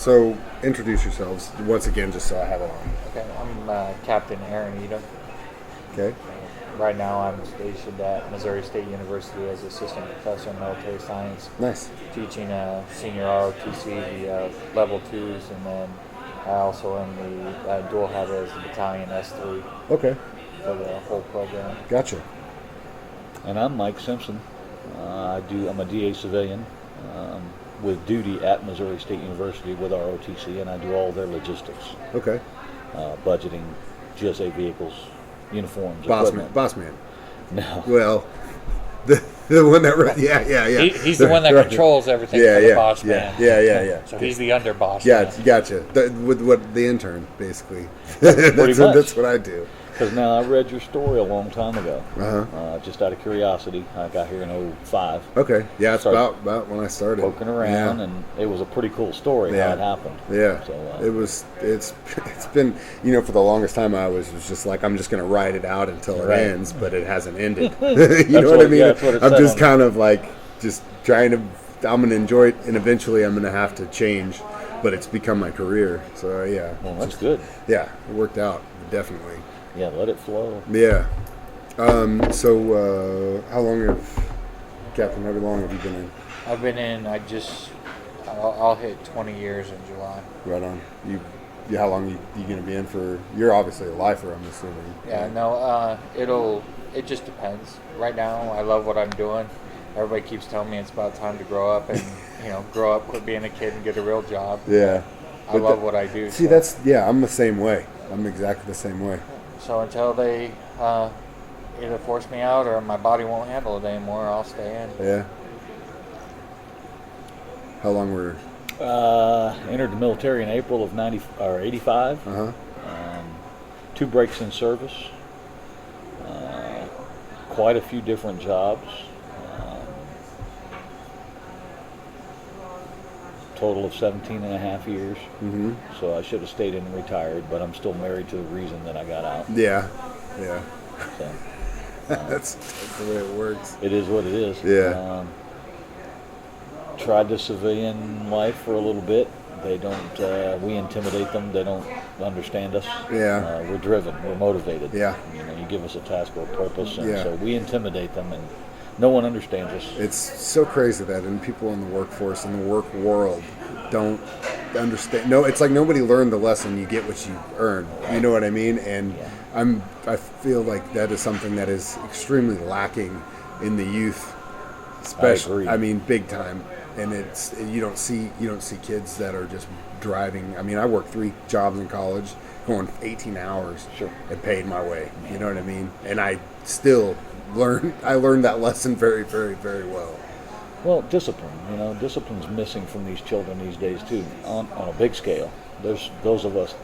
So introduce yourselves once again, just so I have it on. Okay, I'm Captain Eidem. Okay. Right now, I'm stationed at Missouri State University as assistant professor in military science, Nice. teaching senior ROTC, the level 2s, and then I also am the dual head as the battalion S3 Okay. for the whole program. Gotcha. And I'm Mike Simpson. I'm a DA civilian with duty at Missouri State University with ROTC, and I do all their logistics, Okay. budgeting, GSA vehicles, uniforms, Boss equipment. man. Boss man. No. Well, the one that yeah. He's the one that controls everything for the boss man. Yeah. So he's the underboss. Yeah, man. gotcha. With what the intern, basically. Pretty much. That's what I do. Because now I read your story a long time ago. Uh-huh. Just out of curiosity, I got here in 2005. Okay. Yeah, it's Started about when I started. Poking around, and it was a pretty cool story how it happened. Yeah. So It's been, for the longest time I was just like, I'm just going to ride it out until it ends, but it hasn't ended. You know what I mean? Yeah, that's what it I'm said just on kind of like, just trying to, I'm going to enjoy it, and eventually I'm going to have to change, but it's become my career. So yeah. well, that's good. Yeah, it worked out, definitely. Yeah, let it flow. Yeah. So how long Captain, how long have you been in? I've been in. I'll hit 20 years in July. Right on. How long you going to be in for? You're obviously a lifer, I'm assuming. Yeah, no, it just depends. Right now, I love what I'm doing. Everybody keeps telling me it's about time to grow up and, quit being a kid and get a real job. Yeah. I love what I do. See, I'm the same way. I'm exactly the same way. So until they either force me out or my body won't handle it anymore, I'll stay in. Yeah. How long were? Entered the military in April of 85. Uh-huh. 2 breaks in service. Quite a few different jobs. Total of 17 and a half years. Mm-hmm. So I should have stayed in and retired, but I'm still married to the reason that I got out. Yeah. So That's the way it works. it is what it is. Yeah. Tried the civilian life for a little bit. They don't. We intimidate them. They don't understand us. Yeah. We're driven. We're motivated. Yeah. You give us a task or a purpose, and Yeah. so we intimidate them, and no one understands us. It's so crazy that people in the workforce, in the work world, don't understand. No, it's like nobody learned the lesson. You get what you earn. You know what I mean? And I feel like that is something that is extremely lacking in the youth, especially. I agree. Big time. And you don't see kids that are just driving. I worked 3 jobs in college, going 18 hours, Sure. and paid my way. You know what I mean? And I still learned that lesson very, very, very well. Well, discipline. Discipline's missing from these children these days too, on a big scale. There's those of us,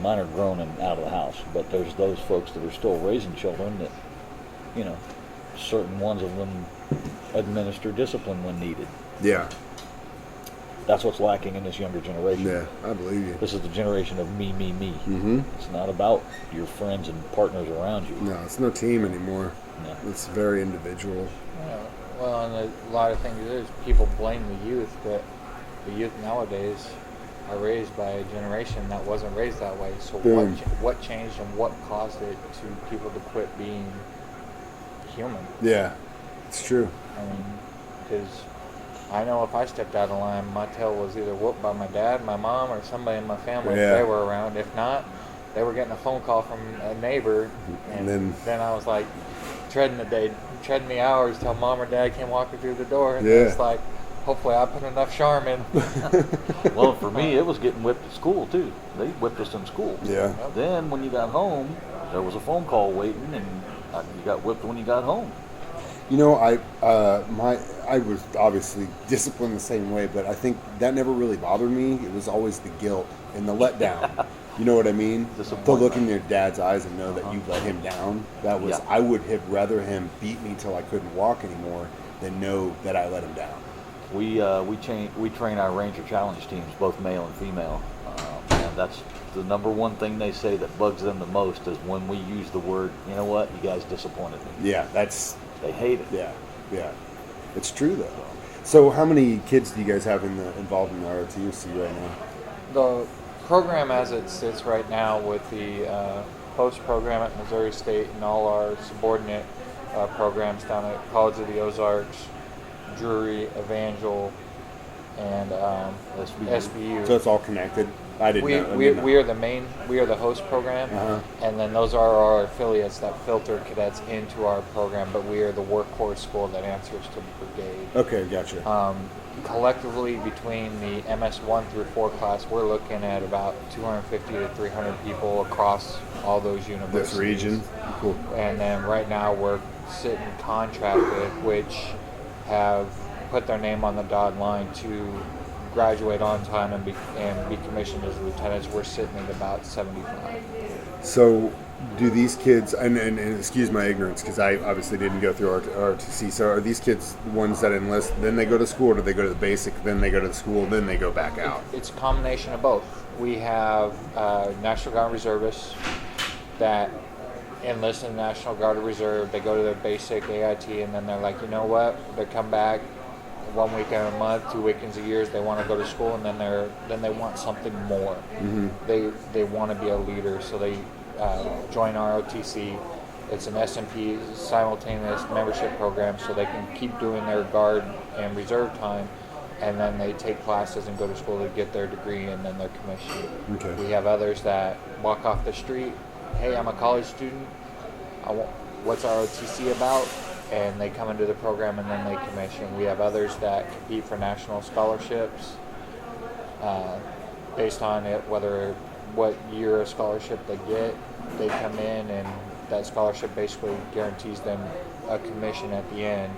mine are grown and out of the house, but there's those folks that are still raising children that, certain ones of them administer discipline when needed. Yeah. That's what's lacking in this younger generation. Yeah, I believe you. This is the generation of me. Mm-hmm. It's not about your friends and partners around you. No, it's no team anymore. No. It's very individual. Well, and a lot of things is people blame the youth, but the youth nowadays are raised by a generation that wasn't raised that way. So Boom. what changed and what caused it to people to quit being human? Yeah, it's true. Because I know if I stepped out of line, my tail was either whooped by my dad, my mom, or somebody in my family if they were around. If not, they were getting a phone call from a neighbor, and then I was like treading the hours till mom or dad came walking through the door, and it's like, hopefully I put enough charm in. Well, for me, it was getting whipped at school too. They whipped us in school. Yeah. Then when you got home, there was a phone call waiting, and you got whipped when you got home. I was obviously disciplined the same way, but I think that never really bothered me. It was always the guilt and the letdown. You know what I mean? To look in your dad's eyes and know that you let him down. That was I would have rather him beat me till I couldn't walk anymore than know that I let him down. We train our Ranger Challenge teams, both male and female, and that's the number one thing they say that bugs them the most is when we use the word, you know what, you guys disappointed me. Yeah, They hate it. Yeah. It's true though. So how many kids do you guys have involved in the ROTC right now? the program as it sits right now with the host program at Missouri State and all our subordinate programs down at College of the Ozarks, Drury, Evangel, and SBU. So it's all connected. I didn't know. We are the main. We are the host program, and then those are our affiliates that filter cadets into our program. But we are the workhorse school that answers to the brigade. Okay, gotcha. Collectively, between the MS1 through 4 class, we're looking at about 250 to 300 people across all those universities. This region, cool. And then right now we're sitting contracted, which have put their name on the dotted line to graduate on time and be commissioned as lieutenants. We're sitting at about 75. So do these kids, and excuse my ignorance because I obviously didn't go through ROTC, so are these kids ones that enlist, then they go to school, or do they go to the basic, then they go to the school, then they go back out? It's a combination of both. We have National Guard reservists that enlist in the National Guard Reserve. They go to their basic AIT, and then they're like, you know what, they come back 1 weekend a month, 2 weekends a year. They want to go to school, and then they want something more. They want to be a leader, so they join ROTC. It's an S&P simultaneous membership program, so they can keep doing their guard and reserve time, and then they take classes and go to school to get their degree, and then they're commissioned. Okay. We have others that walk off the street. Hey, I'm a college student. What's ROTC about? And they come into the program and then they commission. We have others that compete for national scholarships based on it, what year of scholarship they get. They come in, and that scholarship basically guarantees them a commission at the end.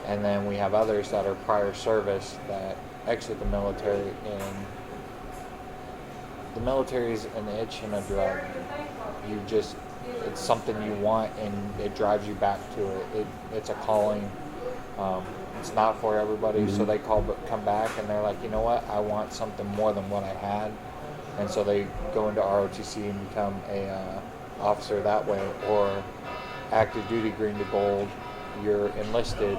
And then we have others that are prior service that exit the military, and the military is an itch and a drug. It's something you want, and it drives you back to it. It's a calling. It's not for everybody, so they come back, and they're like, you know what, I want something more than what I had. And so they go into ROTC and become a officer that way, or active duty green to gold. You're enlisted,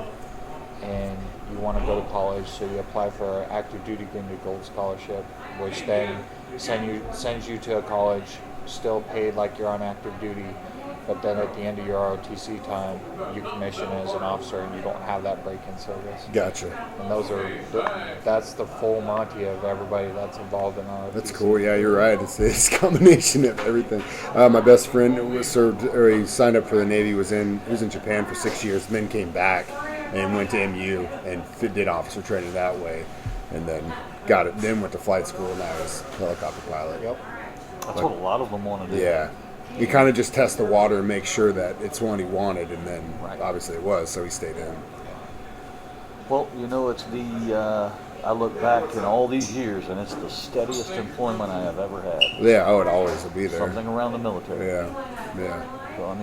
and you want to go to college, so you apply for an active duty green to gold scholarship, which then sends you to a college, still paid like you're on active duty, but then at the end of your ROTC time, you commission as an officer, and you don't have that break-in service. Gotcha. And that's the full Monty of everybody that's involved in ROTC. That's cool. Yeah, you're right. It's a combination of everything. My best friend he signed up for the Navy. He was in Japan for 6 years, and then came back and went to MU and did officer training that way, and then got it. Then went to flight school, and now he's a helicopter pilot. Yep. That's what a lot of them want to do. Yeah. He kind of just tests the water and makes sure that it's one he wanted, and then obviously it was, so he stayed in. Well, it's I look back in all these years, and it's the steadiest employment I have ever had. Yeah, it always will be there. Something around the military. Yeah. So,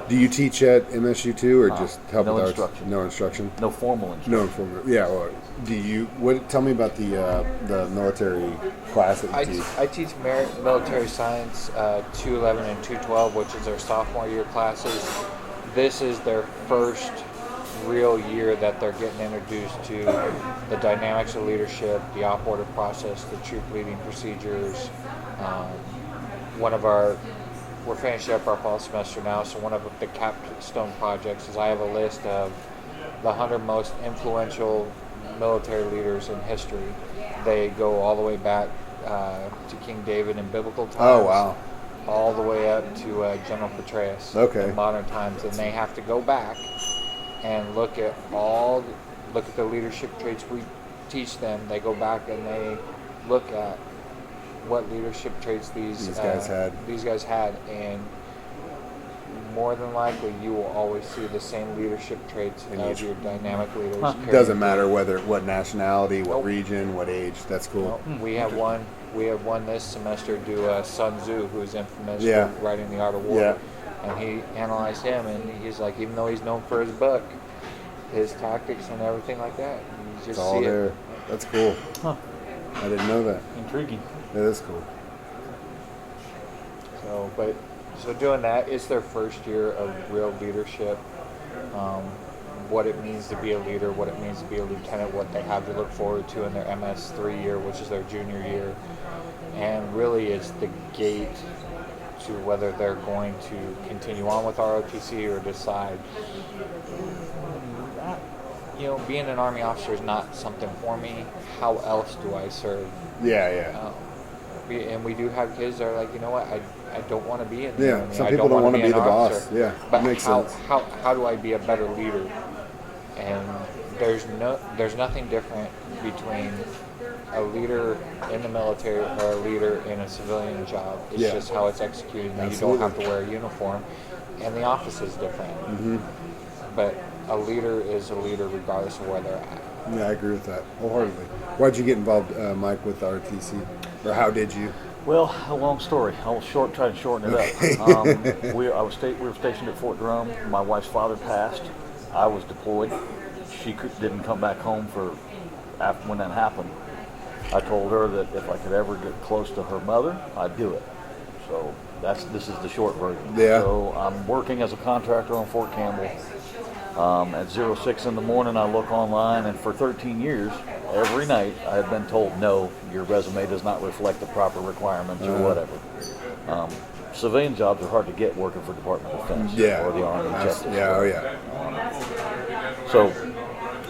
do you teach at MSU too, or just help with instruction. No instruction? No formal instruction. No formal. Yeah. Well, tell me about the military class that you teach. I teach military science 211 and 212, which is their sophomore year classes. This is their first real year that they're getting introduced to the dynamics of leadership, the op order process, the troop leading procedures. We're finishing up our fall semester now, so one of the capstone projects is I have a list of the 100 most influential military leaders in history. They go all the way back to King David in biblical times. Oh, wow. All the way up to General Petraeus in modern times, and they have to go back and look at the leadership traits we teach them. They go back and they look at what leadership traits these guys had, and more than likely you will always see the same leadership traits as your dynamic leaders. It doesn't matter what nationality, what region, what age. That's cool. We have one this semester do Sun Tzu, who's infamous for writing The Art of War. Yeah. And he analyzed him, and he's like, even though he's known for his book, his tactics and everything like that, you just it's all see there. it. That's cool. Huh. I didn't know that. Intriguing. That is cool. So doing that, it's their first year of real leadership. what it means to be a leader, what it means to be a lieutenant, what they have to look forward to in their MS3 year, which is their junior year. And really it's the gate to whether they're going to continue on with ROTC or decide, being an Army officer is not something for me. How else do I serve? Yeah. And we do have kids that are like, you know what, I don't want to be in the Army. Some people don't want to be the boss. Yeah, but makes sense. How do I be a better leader? And there's nothing different between a leader in the military or a leader in a civilian job. It's just how it's executed. You don't have to wear a uniform, and the office is different. Mm-hmm. But a leader is a leader regardless of where they're at. Yeah, I agree with that wholeheartedly. Why'd you get involved, Mike, with ROTC? Or how did you? Well, a long story. I'll try to shorten it up. We were stationed at Fort Drum. My wife's father passed. I was deployed. She didn't come back home after when that happened. I told her that if I could ever get close to her mother, I'd do it. So this is the short version. Yeah. So I'm working as a contractor on Fort Campbell. At 06 in the morning, I look online, and for 13 years, every night, I had been told, no, your resume does not reflect the proper requirements or whatever. Civilian jobs are hard to get working for Department of Defense or the Army Justice. So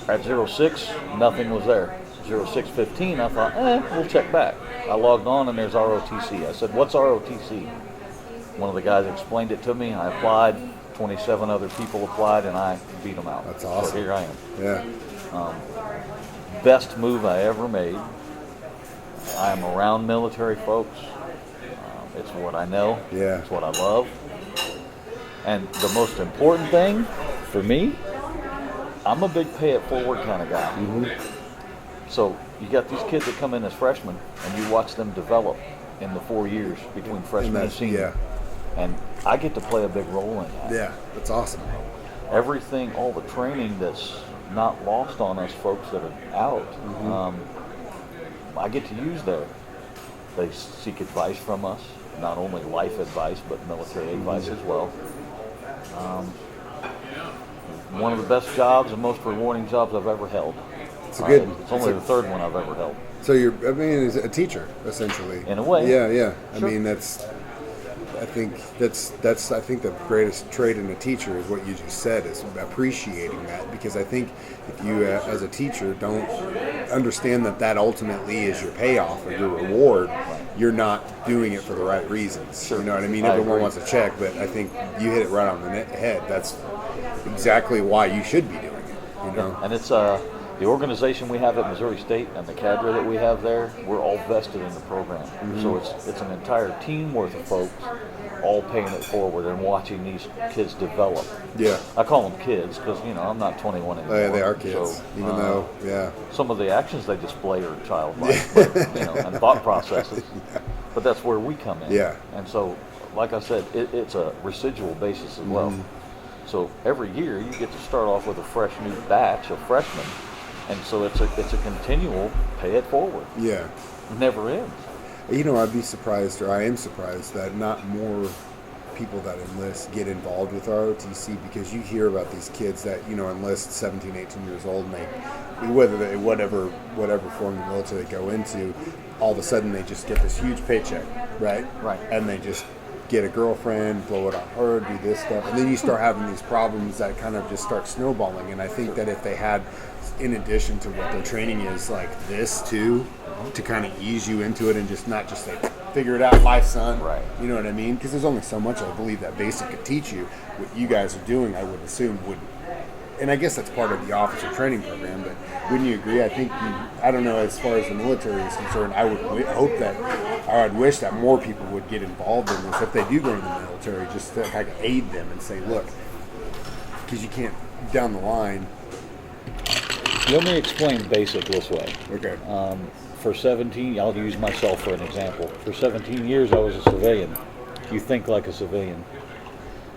at 06, nothing was there. 06:15, I thought, we'll check back. I logged on, and there's ROTC. I said, what's ROTC? One of the guys explained it to me. I applied. 27 other people applied, and I beat them out. That's awesome. So here I am. Yeah. Best move I ever made. I am around military folks. It's what I know. Yeah. It's what I love. And the most important thing for me, I'm a big pay it forward kind of guy. Mm-hmm. So you got these kids that come in as freshmen, and you watch them develop in the 4 years between freshman and senior. Yeah. And I get to play a big role in that. Yeah, that's awesome. Everything, all the training that's not lost on us folks that are out, I get to use there. They seek advice from us, not only life advice, but military advice as well. One of the best jobs and most rewarding jobs I've ever held. It's only the third one I've ever held. So it's a teacher, essentially. In a way. Yeah. Sure. I think the greatest trait in a teacher is what you just said, is appreciating that, because I think if you as a teacher don't understand that ultimately is your payoff or your reward, you're not doing it for the right reasons. Sure. You know what I mean? I Everyone agree. wants a check, but I think you hit it right on the head. That's exactly why you should be doing it. You know? And it's the organization we have at Missouri State and the cadre that we have there, we're all vested in the program. Mm-hmm. So it's an entire team worth of folks all paying it forward and watching these kids develop. Yeah. I call them kids because, I'm not 21 anymore. They are kids, so, even though, some of the actions they display are childlike, but, and thought processes. Yeah. But that's where we come in. Yeah. And so, like I said, it's a residual basis as well. So every year you get to start off with a fresh new batch of freshmen. And so it's a continual pay it forward. Yeah. It never ends. I'd be surprised, or I am surprised, that not more people that enlist get involved with ROTC, because you hear about these kids that, enlist 17, 18 years old, and whatever form of military they go into, all of a sudden they just get this huge paycheck, right? Right. And they just get a girlfriend, blow it on her, do this stuff, and then you start having these problems that kind of just start snowballing. And I think that if they had, in addition to what their training is, like this too, to kind of ease you into it and just not just say, figure it out, life, son. Right. You know what I mean? Because there's only so much I believe that basic could teach you. What you guys are doing, I would assume, would, and I guess that's part of the officer training program, but wouldn't you agree? I think, I don't know, as far as the military is concerned, I would hope that, or I'd wish that more people would get involved in this if they do go into the military, just to kind of aid them and say, look, because you can't, down the line. Let me explain basic this way. Okay. For 17, I'll use myself for an example. For 17 years, I was a civilian. You think like a civilian.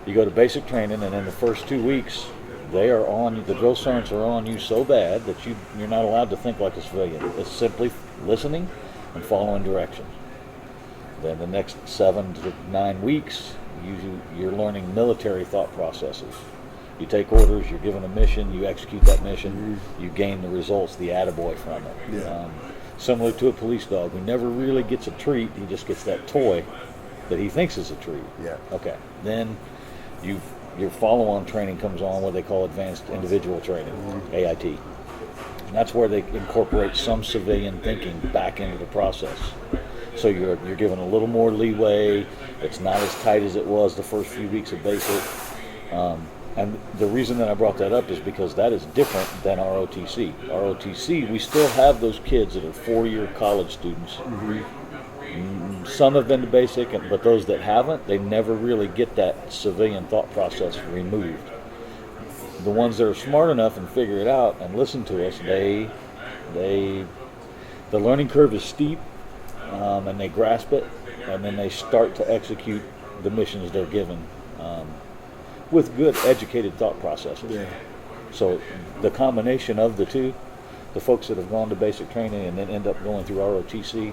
You go to basic training, and in the first 2 weeks, they are on you. The drill sergeants are on you so bad that you're not allowed to think like a civilian. It's simply listening and following directions. Then the next 7 to 9 weeks, you're learning military thought processes. You take orders, you're given a mission, you execute that mission, you gain the results, the attaboy from it. Yeah. Similar to a police dog who never really gets a treat, he just gets that toy that he thinks is a treat. Yeah. Okay. Then your follow-on training comes on, what they call advanced individual training, AIT. And that's where they incorporate some civilian thinking back into the process. So you're given a little more leeway. It's not as tight as it was the first few weeks of basic. And the reason that I brought that up is because that is different than ROTC. ROTC, we still have those kids that are 4-year college students. Some have been to basic, but those that haven't, they never really get that civilian thought process removed. The ones that are smart enough and figure it out and listen to us, the learning curve is steep, and they grasp it, and then they start to execute the missions they're given with good educated thought processes. Yeah. So the combination of the two, the folks that have gone to basic training and then end up going through ROTC,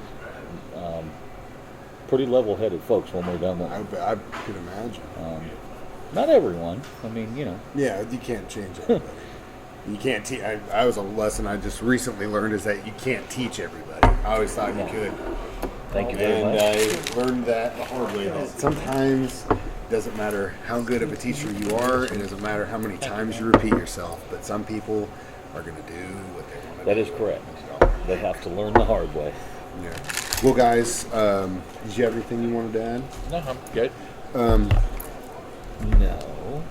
pretty level-headed folks when we're done with them. I could imagine. Not everyone. I mean, you know. Yeah, you can't change everybody. You can't teach. I was a lesson I just recently learned is that you can't teach everybody. I always thought you could. Thank you very much. And I learned that the hard way. That sometimes it doesn't matter how good of a teacher you are. It doesn't matter how many times you repeat yourself. But some people are going to do what they want to do. That is correct. So, they have to learn the hard way. Yeah. Well, guys, did you have anything you wanted to add? No, I'm good. No.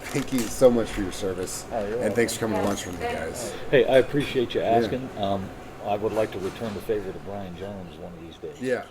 Thank you so much for your service. Oh, you're and welcome. thanks for coming to lunch with me, guys. Hey, I appreciate you asking. I would like to return the favor to Brian Jones one of these days. Yeah.